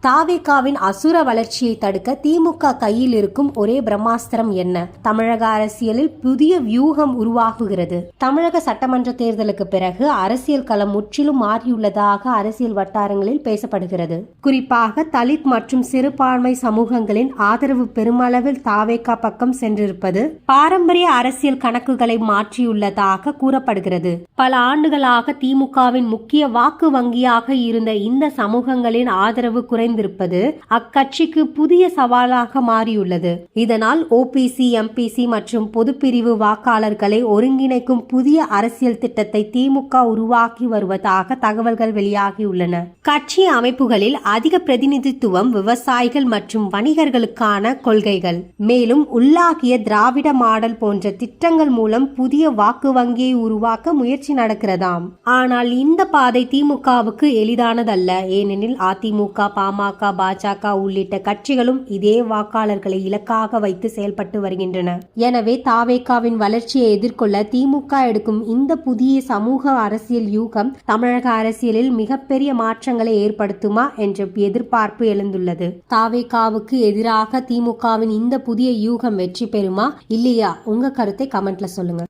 தாவேகாவின் அசுர வளர்ச்சியை தடுக்க திமுக கையில் இருக்கும் ஒரே பிரம்மாஸ்திரம் என்ன? தமிழக அரசியலில் புதிய வியூகம் உருவாகுகிறது. தமிழக சட்டமன்ற தேர்தலுக்கு பிறகு அரசியல் களம் முற்றிலும் மாறியுள்ளதாக அரசியல் வட்டாரங்களில் பேசப்படுகிறது. குறிப்பாக தலித் மற்றும் சிறுபான்மை சமூகங்களின் ஆதரவு பெருமளவில் தாவேகா பக்கம் சென்றிருப்பது பாரம்பரிய அரசியல் கணக்குகளை மாற்றியுள்ளதாக கூறப்படுகிறது. பல ஆண்டுகளாக திமுகவின் முக்கிய வாக்கு வங்கியாக இருந்த இந்த சமூகங்களின் ஆதரவு குறைந்திருப்பது அக்கட்சிக்கு புதிய சவாலாக மாறியுள்ளது. இதனால் ஓபிசி, எம்பிசி மற்றும் பொதுப்பிரிவு வாக்காளர்களை ஒருங்கிணைக்கும் புதிய அரசியல் திட்டத்தை திமுக உருவாக்கி வருவதாக தகவல்கள் வெளியாகியுள்ளன. கட்சி அமைப்புகளில் அதிக பிரதிநிதித்துவம், விவசாயிகள் மற்றும் வணிகர்களுக்கான கொள்கைகள், மேலும் உள்ளாகிய திராவிட மாடல் போன்ற திட்டங்கள் மூலம் புதிய வாக்கு வங்கியை உருவாக்க முயற்சி நடக்கிறதாம். ஆனால் இந்த பாதை திமுகவுக்கு எளிதானதல்ல. ஏனெனில் அதிமுக, பாமக, பாஜக உள்ளிட்ட கட்சிகளும் இதே வாக்காளர்களை இலக்காக வைத்து செயல்பட்டு வருகின்றன. எனவே தாவேகாவின் வளர்ச்சியை எதிர்கொள்ள திமுக எடுக்கும் இந்த புதிய சமூக அரசியல் யூகம் தமிழக அரசியலில் மிகப்பெரிய மாற்றங்களை ஏற்படுத்துமா என்ற எதிர்பார்ப்பு எழுந்துள்ளது. தாவேகாவுக்கு எதிராக திமுகவின் இந்த புதிய யூகம் வெற்றி பெறுமா இல்லையா? உங்க கருத்தை கமெண்ட்ல சொல்லுங்க.